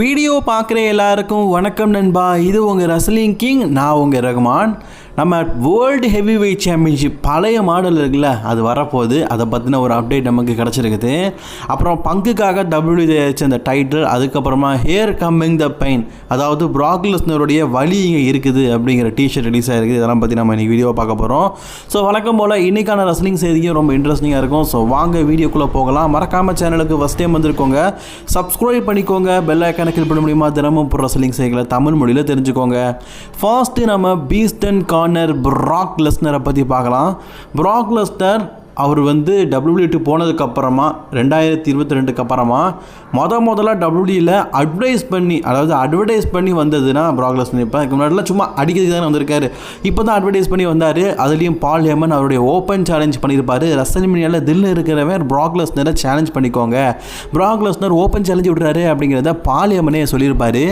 Video பார்க்குற எல்லாருக்கும் வணக்கம் நண்பா. இது உங்கள் ரெஸ்லிங் கிங், நான் உங்கள் ரகுமான். நம்ம வேர்ல்டு ஹெவி வெயிட் சாம்பியன்ஷிப் பழைய மாடல் இருக்குல்ல, அது வரப்போகுது. அதை பற்றின ஒரு அப்டேட் நமக்கு கிடச்சிருக்குது. அப்புறம் பங்குக்காக டபிள்யூ ஜெயிச்ச அந்த டைட்டில், அதுக்கப்புறமா ஹியர் கம்மிங் த பெயின், அதாவது பிராக் லெஸ்னருடைய வலி இங்கே இருக்குது அப்படிங்கிற டிஷர்ட் ரிலீஸ் ஆகிருக்குது. இதெல்லாம் பற்றி நம்ம இன்றைக்கி வீடியோவை பார்க்க போகிறோம். ஸோ வழக்கம் போல் இன்றைக்கான ரெஸ்லிங் செய்தியும் ரொம்ப இன்ட்ரெஸ்டிங்காக இருக்கும். ஸோ வாங்க வீடியோக்குள்ளே போகலாம். மறக்காமல் சேனலுக்கு ஃபஸ்ட் டைம் வந்திருக்கோங்க, சப்ஸ்கிரைப் பண்ணிக்கோங்க. பெல் ஐக்கானை கிளிக் பண்ண முடியுமா? தினமும் இப்போ ரெஸ்லிங் செய்திகளை தமிழ் மொழியில் தெரிஞ்சுக்கோங்க. ஃபர்ஸ்ட்டு நம்ம பீஸ்டன் பிராக் லெஸ்னரை பற்றி பார்க்கலாம். பிராக் லெஸ்னர் அவர் WWE போனதுக்கப்புறமா 2022 அப்புறமா முதல்ல WWEல அட்வர்டைஸ் பண்ணி வந்ததுன்னா பிராக் லெஸ்னர். இப்போ முன்னாடிலாம் சும்மா அடிக்கிறதுக்கு தானே வந்திருக்காரு. இப்போ தான் அட்வர்டைஸ் பண்ணி வந்தார். அதுலேயும் பால் ஹேமன் அவருடைய ஓப்பன் சேலஞ்ச் பண்ணியிருப்பார். ரெஸ்லிமேனியாவில் தில் இருக்கிறவன் பிராக் லெஸ்னரை சேலஞ்ச் பண்ணிக்கோங்க, பிராக் லெஸ்னர் ஓப்பன் சேலஞ்ச் விடுறாரு அப்படிங்கிறத பால் ஹேமனே சொல்லியிருப்பார்.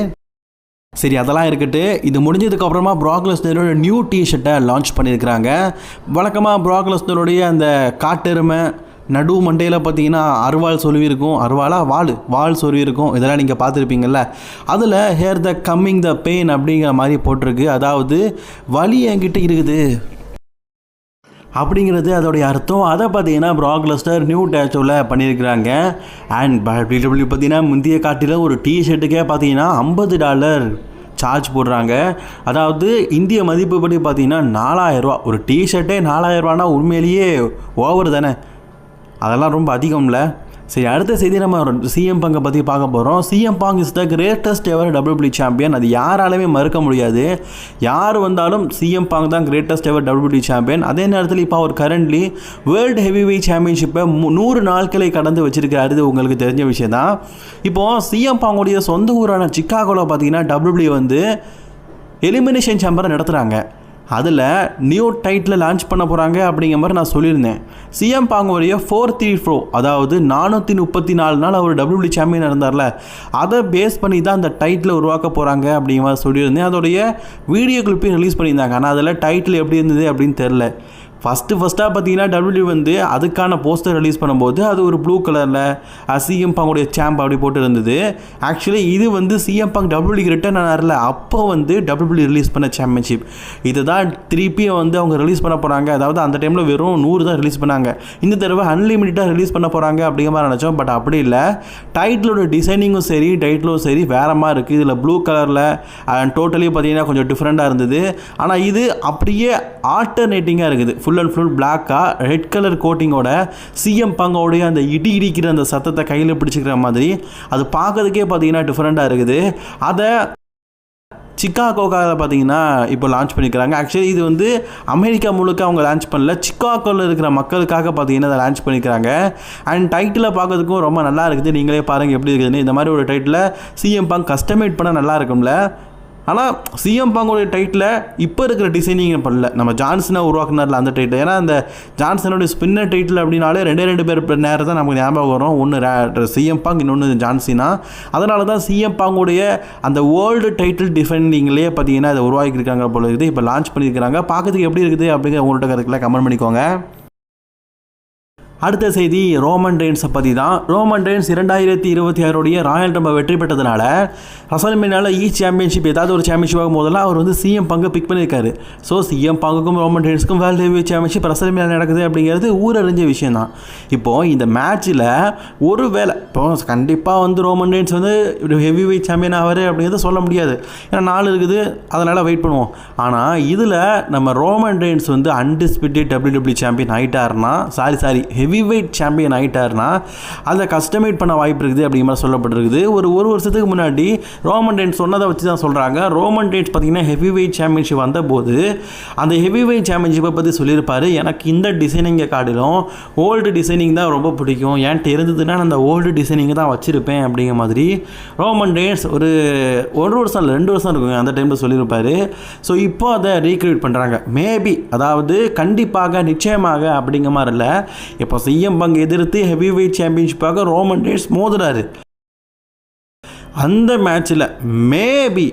சரி, அதெல்லாம் இருக்கட்டு. இது முடிஞ்சதுக்கப்புறமா பிராக் லெஸ்னரோட நியூ டிஷர்ட்டை லான்ச் பண்ணியிருக்கிறாங்க. வழக்கமாக பிராக் லெஸ்னருடைய அந்த காட்டெருமை நடு மண்டையில் பார்த்தீங்கன்னா அருவாள் சொருவி இருக்கும். வால் சொருவி இருக்கும். இதெல்லாம் நீங்கள் பார்த்துருப்பீங்கள்ல. அதில் here the coming the pain அப்படிங்கிற மாதிரி போட்டிருக்கு. அதாவது வலி என்கிட்ட இருக்குது அப்படிங்கிறது அதோடைய அர்த்தம். அதை பார்த்தீங்கன்னா பிராக் லெஸ்னர் நியூ டேச்சோவில் பண்ணியிருக்கிறாங்க. அண்ட் WWE பார்த்தீங்கன்னா முந்தைய காட்டில் ஒரு டிஷர்ட்டுக்கே பார்த்தீங்கன்னா $50 சார்ஜ் போடுறாங்க. அதாவது இந்திய மதிப்புப்படி பார்த்தீங்கன்னா $4000. ஒரு டிஷர்ட்டே $4000 உண்மையிலேயே ஓவர் தானே, அதெல்லாம் ரொம்ப அதிகம்ல. சரி, அடுத்த செய்தி நம்ம சிஎம் பங்கை பற்றி பார்க்க போகிறோம். CM Pang is the greatest ever WWE champion. அது யாராலுமே மறுக்க முடியாது. யார் வந்தாலும் சிஎம் பாங் தான் கிரேட்டஸ்ட் எவர் WWE சாம்பியன். அதே நேரத்தில் இப்போ அவர் கரண்ட்லி வேர்ல்டு ஹெவி வெயிட் சாம்பியன்ஷிப்பை 100 நாட்களை கடந்து வச்சிருக்காரு. இது உங்களுக்கு தெரிஞ்ச விஷயம் தான். இப்போது சிஎம் பாங்குடைய சொந்த ஊரான சிக்காகோவில் பார்த்தீங்கன்னா WWE எலிமினேஷன் சேம்பரை நடத்துகிறாங்க. அதில் நியூ டைட்டில் லான்ச் பண்ண போகிறாங்க அப்படிங்கிற மாதிரி நான் சொல்லியிருந்தேன். சிஎம் பாங்குடைய 434, அதாவது 434 நாள் அவர் WWE சாம்பியன் இருந்தார்ல, அதை பேஸ் பண்ணி தான் அந்த டைட்டில் உருவாக்க போகிறாங்க அப்படிங்கிற மாதிரி சொல்லியிருந்தேன். அதோடைய வீடியோ கிளிப்பையும் ரிலீஸ் பண்ணியிருந்தாங்க. ஆனால் அதில் டைட்டில் எப்படி இருந்தது அப்படின்னு தெரில. ஃபஸ்ட்டாக பார்த்தீங்கன்னா WWE அதுக்கான போஸ்டர் ரிலீஸ் பண்ணும்போது அது ஒரு ப்ளூ கலரில் சிஎம் பாங்குடைய சாம்ப் அப்படி போட்டு இருந்தது. ஆக்சுவலி இது சிஎம் பாங் WWEக்கு ரிட்டர்ன் ஆனார்ல, அப்போ WWE ரிலீஸ் பண்ண சாம்பியன்ஷிப் இது தான் திருப்பி அவங்க ரிலீஸ் பண்ண போகிறாங்க. அதாவது அந்த டைமில் வெறும் 100 தான் ரிலீஸ் பண்ணாங்க. இந்த தடவை அன்லிமிட்டடாக ரிலீஸ் பண்ண போகிறாங்க அப்படிங்கிற மாதிரி நினச்சோம். பட் அப்படி இல்லை. டைட்டிலோட டிசைனிங்கும் சரி, டைட்டிலும் சரி வேறு மாதிரி இருக்குது. இதில் ப்ளூ கலரில் டோட்டலி பார்த்தீங்கன்னா கொஞ்சம் டிஃப்ரெண்ட்டாக இருந்தது. ஆனால் இது அப்படியே ஆல்டர்னேட்டிங்காக இருக்குது. ஃபுல் அண்ட் ஃபுல் பிளாக்காக ரெட் கலர் கோட்டிங்கோட சிஎம் பாங்கோடைய அந்த இடிக்கிற அந்த சத்தத்தை கையில் பிடிச்சிக்கிற மாதிரி அது பார்க்கறதுக்கே பார்த்தீங்கன்னா டிஃப்ரெண்ட்டாக இருக்குது. அதை சிக்காகோக்காக பார்த்தீங்கன்னா இப்போ லான்ச் பண்ணிக்கிறாங்க. ஆக்சுவலி இது அமெரிக்கா முழுக்க அவங்க லான்ச் பண்ணல, சிக்காகோவில் இருக்கிற மக்களுக்காக பார்த்தீங்கன்னா அதை லான்ச் பண்ணிக்கிறாங்க. அண்ட் டைட்டிலை பார்க்கறதுக்கும் ரொம்ப நல்லா இருக்குது. நீங்களே பாருங்கள் எப்படி இருக்குதுன்னு. இந்த மாதிரி ஒரு டைட்டில் சிஎம் பாங் கஸ்டமைட் பண்ண நல்லா இருக்கும்ல. ஆனால் சிஎம் பாங்கோடைய டைட்டில் இப்போ இருக்கிற டிசைனிங் பண்ணல. நம்ம ஜான்சனை உருவாக்குனார்ல அந்த டைட்டில். ஏன்னா அந்த ஜான்சனுடைய ஸ்பின்னர் டைட்டில் அப்படின்னாலே ரெண்டு பேர் நேரம் தான் நமக்கு ஞாபகம் வரும். ஒன்று சிஎம் பாங், இன்னொன்று ஜான்சினா. அதனால தான் சிஎம் பாங்கோடைய அந்த வேர்ல்டு டைட்டில் டிசைனிங்லேயே பார்த்தீங்கன்னா அதை உருவாக்கியிருக்காங்க போல இருக்குது. இப்போ லான்ச் பண்ணியிருக்கிறாங்க. பார்க்கறதுக்கு எப்படி இருக்குது அப்படிங்கிற உங்கள்கிட்ட கருத்துக்களை கமெண்ட் பண்ணிக்கோங்க. அடுத்த செய்தி ரோமன் ரெயின்ஸை பற்றி தான். ரோமன் ரெயின்ஸ் 2026 ராயல் ரம்பிள் வெற்றி பெற்றதுனால ரெஸ்ல்மேனியாவில் சாம்பியன்ஷிப் ஏதாவது ஒரு சாம்பியன்ஷிப் ஆகும் போதெல்லாம் அவர் சிஎம் பங்கை பிக் பண்ணியிருக்காரு. ஸோ சிஎம் பங்குக்கும் ரோமன் ரெயின்ஸுக்கும் வேர்ல்டு ஹெவி சாம்பியன்ஷிப் ரெஸ்ல்மேனியாவில் நடக்குது அப்படிங்கிறது ஊரறிஞ்ச விஷயம் தான். இப்போது இந்த மேட்ச்சில் ஒரு வேளை இப்போ கண்டிப்பாக Roman Reigns heavy weight champion ஆவார் அப்படிங்கிறத சொல்ல முடியாது. ஏன்னா 4 இருக்குது, அதனால் வெயிட் பண்ணுவோம். ஆனால் இதில் நம்ம Roman Reigns undisputed WWE champion ஆகிட்டாருன்னா, சாரி ஹெவி வெயிட் சாம்பியன் ஆகிட்டார்னா அதை கஸ்டமைட் பண்ண வாய்ப்பு இருக்குது அப்படிங்கிற மாதிரி சொல்லப்பட்டிருக்குது. ஒரு வருஷத்துக்கு முன்னாடி ரோமன் ரெயின்ஸ் சொன்னதை வச்சு தான் சொல்கிறாங்க. ரோமன் ரெயின்ஸ் பார்த்தீங்கன்னா ஹெவி வெயிட் சாம்பியன்ஷிப் வந்தபோது அந்த ஹெவி வெயிட் சாம்பியன்ஷிப்பை பற்றி சொல்லியிருப்பார். எனக்கு இந்த டிசைனிங்கை காட்டிலும் ஓல்டு டிசைனிங் தான் ரொம்ப பிடிக்கும், என்கிட்ட இருந்ததுன்னா அந்த ஓல்டு டிசைனிங்கை தான் வச்சுருப்பேன் அப்படிங்கிற மாதிரி ரோமன் ரெயின்ஸ் ஒரு வருஷம் இல்லை 2 வருஷம் இருக்குங்க அந்த டைமில் சொல்லியிருப்பார். ஸோ இப்போ அதை ரீக்ரியேட் பண்ணுறாங்க. மேபி, அதாவது கண்டிப்பாக நிச்சயமாக அப்படிங்கிற மாதிரி இல்லை. இப்போ சிஎம் பங்க் எதிர்த்து ஹெவி வெயிட் சாம்பியன்ஷிப்பாக ரோமன் ரெயின்ஸ் மோதுறாரு. அந்த மேட்ச்சில் மேபி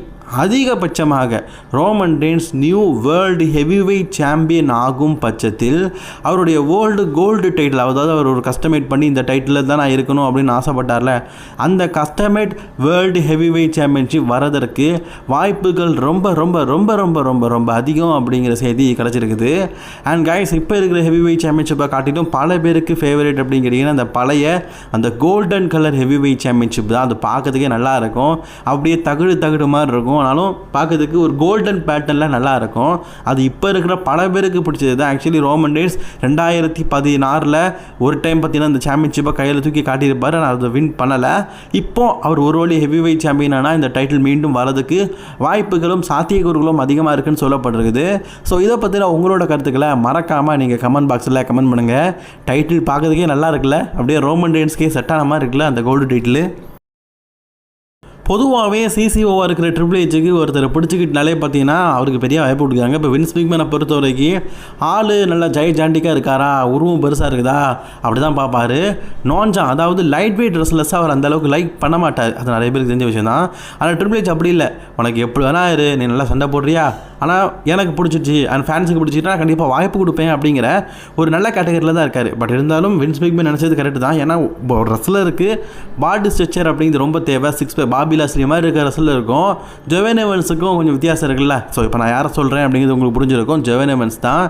அதிகபட்சமாக Roman reigns new world heavyweight champion ஆகும் பட்சத்தில் அவருடைய வேர்ல்டு கோல்டு டைட்டில், அதாவது அவர் ஒரு கஸ்டமைட் பண்ணி இந்த டைட்டிலில் தான் நான் இருக்கணும் அப்படின்னு ஆசைப்பட்டார்ல, அந்த கஸ்டமைட் வேர்ல்டு ஹெவிவெயிட் சாம்பியன்ஷிப் வரதற்கு வாய்ப்புகள் ரொம்ப ரொம்ப ரொம்ப ரொம்ப ரொம்ப ரொம்ப அதிகம் அப்படிங்கிற செய்தி கிடச்சிருக்குது. அண்ட் கைஸ், இப்போ இருக்கிற ஹெவிவெயிட் சாம்பியன்ஷிப்பை காட்டிலும் பல பேருக்கு ஃபேவரேட் அப்படின்னு கேட்டிங்கன்னா அந்த பழைய அந்த கோல்டன் கலர் ஹெவிவெயிட் சாம்பியன்ஷிப் தான். அது பார்க்கறதுக்கே நல்லா இருக்கும், அப்படியே தகுடு மாதிரி இருக்கும், ஆனாலும் பார்க்கறதுக்கு ஒரு கோல்டன் பேட்டர்னில் நல்லா இருக்கும். அது இப்போ இருக்கிற பல பேருக்கு பிடிச்சது தான். ஆக்சுவலி ரோமன் ரெய்ன்ஸ் 2016 ஒரு டைம் பார்த்தீங்கன்னா இந்த சாம்பியன்ஷிப்பை கையில் தூக்கி காட்டியிருப்பார், ஆனால் அதை வின் பண்ணலை. இப்போ அவர் ஒரு வழி ஹெவி வெயிட் சாம்பியன் ஆனால் இந்த டைட்டில் மீண்டும் வரதுக்கு வாய்ப்புகளும் சாத்தியக்கூறுகளும் அதிகமாக இருக்குன்னு சொல்லப்பட்டிருக்குது. ஸோ இதை பற்றின உங்களோட கருத்துக்களை மறக்காமல் நீங்கள் கமெண்ட் பாக்ஸில் கமெண்ட் பண்ணுங்கள். டைட்டில் பார்க்கறதுக்கே நல்லா இருக்குல்ல, அப்படியே ரோமன் ரெய்ன்ஸ்க்கே செட் ஆன மாதிரி இருக்குல்ல அந்த கோல்டு டைட்டில். பொதுவாகவே சிசிஓவாக இருக்கிற ட்ரிபிள் ஹெச்சுக்கு ஒருத்தர் பிடிச்சிக்கிட்டனாலே பார்த்தீங்கன்னா அவருக்கு பெரிய வாய்ப்பு கொடுக்குறாங்க. இப்போ வின்ஸ் மேக்மேனை பொறுத்த வரைக்கும் ஆள் நல்லா ஜாண்டிக்காக இருக்காரா, உருவம் பெருசாக இருக்குதா அப்படி தான் பார்ப்பாரு. அதாவது லைட் வெயிட் ரெஸ்லெஸ்ஸாக அவர் அந்தளவுக்கு லைக் பண்ண மாட்டார், அது நிறைய பேருக்கு தெரிஞ்ச விஷயம் தான். ஆனால் ட்ரிபிள் ஹெச் அப்படி இல்லை, உனக்கு எப்படி வேணா இரு, நீ நல்லா சண்டை போடுறியா, ஆனால் எனக்கு பிடிச்சிச்சு அண்ட் ஃபேன்ஸுக்கு பிடிச்சிட்டா கண்டிப்பாக வாய்ப்பு கொடுப்பேன் அப்படிங்கிற ஒரு நல்ல கேட்டகரியில் தான் இருக்கார். பட் இருந்தாலும் வின்ஸ் மேக்மேன் நினச்சது கரெக்டு தான். ஏன்னா ரெஸ்லருக்கு பாடி ஸ்ட்ரக்சர் அப்படிங்கிறது ரொம்ப தேவை. 6 பாபி லாஸ்லி மாதிரி இருக்கிற ரெஸ்லர் இருக்கும். ஜோவன் எவன்ஸுக்கும் கொஞ்சம் வித்தியாசம் இருக்குல்ல. ஸோ இப்போ நான் யாரை சொல்கிறேன் அப்படிங்கிறது உங்களுக்கு புரிஞ்சிருக்கும். ஜோவன் எவன்ஸ் தான்.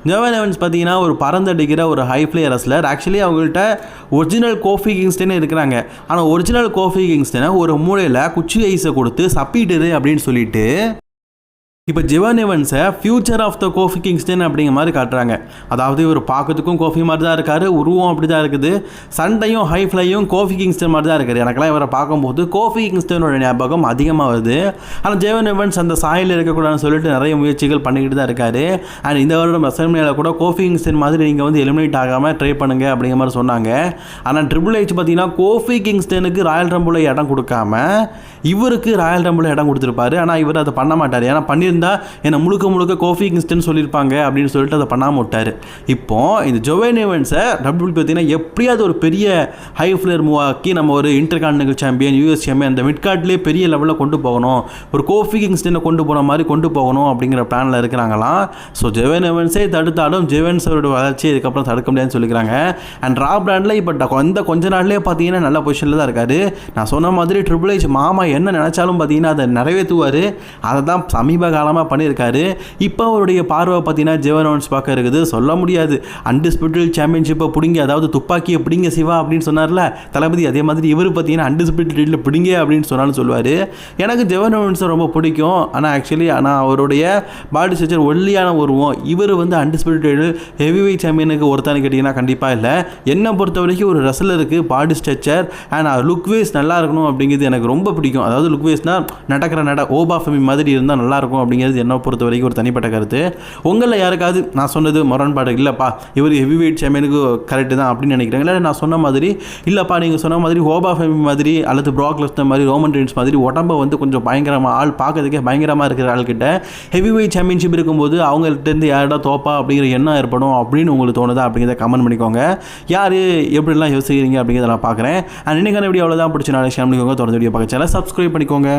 ஜோவன் எவன்ஸ் பார்த்தீங்கன்னா ஒரு பறந்தடிக்கிற ஒரு ஹை ஃப்ளை ரெஸ்லர். ஆக்சுவலி அவங்கள்ட்ட ஒரிஜினல் கோஃபி கிங்ஸ்டனே இருக்கிறாங்க. ஆனால் ஒரிஜினல் கோஃபி கிங்ஸ்டனை ஒரு மூலையில் குச்சி ஐஸை கொடுத்து சப்பிட்டுரு அப்படின்னு சொல்லிட்டு இப்போ ஜோவன் எவன்ஸை future of the Kofi Kingston அப்படிங்கிற மாதிரி காட்டுறாங்க. அதாவது இவர் பார்க்கறதுக்கும் கோஃபி மாதிரி தான் இருக்கார், உருவம் அப்படி தான் இருக்குது, சண்டையும் ஹை ஃப்ளையும் கோஃபி கிங்ஸ்டன் மாதிரி தான் இருக்கார். எனக்கெல்லாம் இவரை பார்க்கும்போது கோஃபி கிங்ஸ்டனோட ஞாபகம் அதிகமாக வருது. ஆனால் ஜோவன் எவன்ஸ் அந்த சாயில் இருக்கக்கூடாதுன்னு சொல்லிட்டு நிறைய முயற்சிகள் பண்ணிக்கிட்டு தான் இருக்கார். அண்ட் இந்த வருடம் ரெஸ்ல்மேனியாவில் கூட கோஃபி கிங்ஸ்டன் மாதிரி நீங்கள் வந்து எலிமினேட் ஆகாமல் ட்ரை பண்ணுங்க அப்படிங்கிற மாதிரி சொன்னாங்க. ஆனால் ட்ரிபிள் ஹெச் பார்த்தீங்கன்னா கோஃபி கிங்ஸ்டனுக்கு ராயல் ரம்பில் இடம் கொடுக்காம இவருக்கு ராயல் ரம்பில் இடம் கொடுத்துருப்பாரு. ஆனால் இவர் அதை பண்ண மாட்டார். ஏன்னா பண்ணியிருந்தால் என்னை முழுக்க கோஃபி கிங்ஸ்டன் சொல்லியிருப்பாங்க அப்படின்னு சொல்லிட்டு அதை பண்ணாமல் விட்டார். இப்போ இந்த ஜோவன் எவன்ஸை டபிள்யூபிள்யூ பார்த்தீங்கன்னா எப்படியாவது ஒரு பெரிய ஹை ஃப்ளேயர் மூவ் ஆக்கி நம்ம ஒரு இன்டர்கான்டினென்டல் சாம்பியன், யூஎஸ் சாம்பியன், அந்த மிட் கார்ட்லேயே பெரிய லெவலில் கொண்டு போகணும், ஒரு கோஃபி கிங்ஸ்டனை கொண்டு போன மாதிரி கொண்டு போகணும் அப்படிங்கிற பிளானில் இருக்கிறாங்களாம். ஸோ ஜோவன் எவன்ஸே தடுத்தாலும் ஜோவன்ஸ் அவரோட வளர்ச்சி இதுக்கப்புறம் தடுக்க முடியாதுன்னு சொல்லிக்கிறாங்க. அண்ட் ரா பிராண்டில் இப்போ கொஞ்ச நாள்லேயே பார்த்தீங்கன்னா நல்ல பொசிஷனில் தான் இருக்காரு. நான் சொன்ன மாதிரி ட்ரிபிள் ஹெச் மாமா என்ன நினச்சாலும் பார்த்தீங்கன்னா அதை நிறைவேற்றுவார். அதை தான் சமீப காலமாக பண்ணியிருக்காரு. இப்போ அவருடைய பார்வை பார்த்தீங்கன்னா ஜோவன் எவன்ஸ் பார்க்க இருக்குது. சொல்ல முடியாது, அன்டிஸ்பியூட்டட் சாம்பியன்ஷிப்பை பிடிங்க, அதாவது துப்பாக்கியை பிடிங்க சிவா அப்படின்னு சொன்னார்ல தளபதி, அதே மாதிரி இவர் பார்த்தீங்கன்னா அன்டிஸ்பியூட்டடில் பிடிங்க அப்படின்னு சொன்னாலும் சொல்லுவார். எனக்கு ஜோவன் எவன்ஸை ரொம்ப பிடிக்கும். ஆனால் அவருடைய பாடி ஸ்ட்ரக்சர் ஒல்லியான உருவம். இவர் வந்து அன்டிஸ்பியூட்டட் ஹெவி வெயிட் சாம்பியனுக்கு ஒருத்தான்னு கேட்டிங்கன்னா கண்டிப்பாக இல்லை. என்னை பொறுத்த வரைக்கும் ஒரு ரெஸ்லருக்கு body structure and look wise நல்லா இருக்கணும் அப்படிங்கிறது எனக்கு ரொம்ப பிடிக்கும். அதாவது லுக் வேஸ்னால் நடக்கிற ஓபா ஃபெமி மாதிரி இருந்தால் நல்லாயிருக்கும் அப்படிங்கிறது என்னை பொறுத்த வரைக்கும் ஒரு தனிப்பட்ட கருத்து. உங்களில் யாருக்காவது நான் சொன்னது முரண்பாடு இல்லைப்பா இவர் ஹெவி வெயிட் சாம்பியனுக்கு கரெக்டு தான் அப்படின்னு நினைக்கிறேன், இல்லை நான் சொன்ன மாதிரி இல்லைப்பா நீங்கள் சொன்ன மாதிரி ஓபா ஃபெமி மாதிரி அல்லது ப்ராக் லெஸ்னர் மாதிரி ரோமன் ரெய்ன்ஸ் மாதிரி உடம்பை வந்து கொஞ்சம் பயங்கரமாக ஆள் பார்க்கறதுக்கே பயங்கரமாக இருக்கிற ஆள்கிட்ட ஹெவி வெயிட் சாம்பியன்ஷிப் இருக்கும்போது அவங்கள்ட்டேருந்து யாரடா தோப்பா அப்படிங்கிற எண்ணம் ஏற்படும் அப்படின்னு உங்களுக்கு தோணுதா அப்படிங்கிறத கமெண்ட் பண்ணிக்கோங்க. யார் எப்படிலாம் யோசிக்கிறீங்க அப்படிங்கிறத நான் பார்க்குறேன். அண்ட் இன்னைக்கான வீடியோ அவ்வளோதான். பிடிச்ச நாளை ஷேர் பண்ணிக்கோங்க. தொடர்ந்து வீடியோ பார்க்க சேனலை சப்ஸ்கிரைப் பண்ணிக்கோங்க.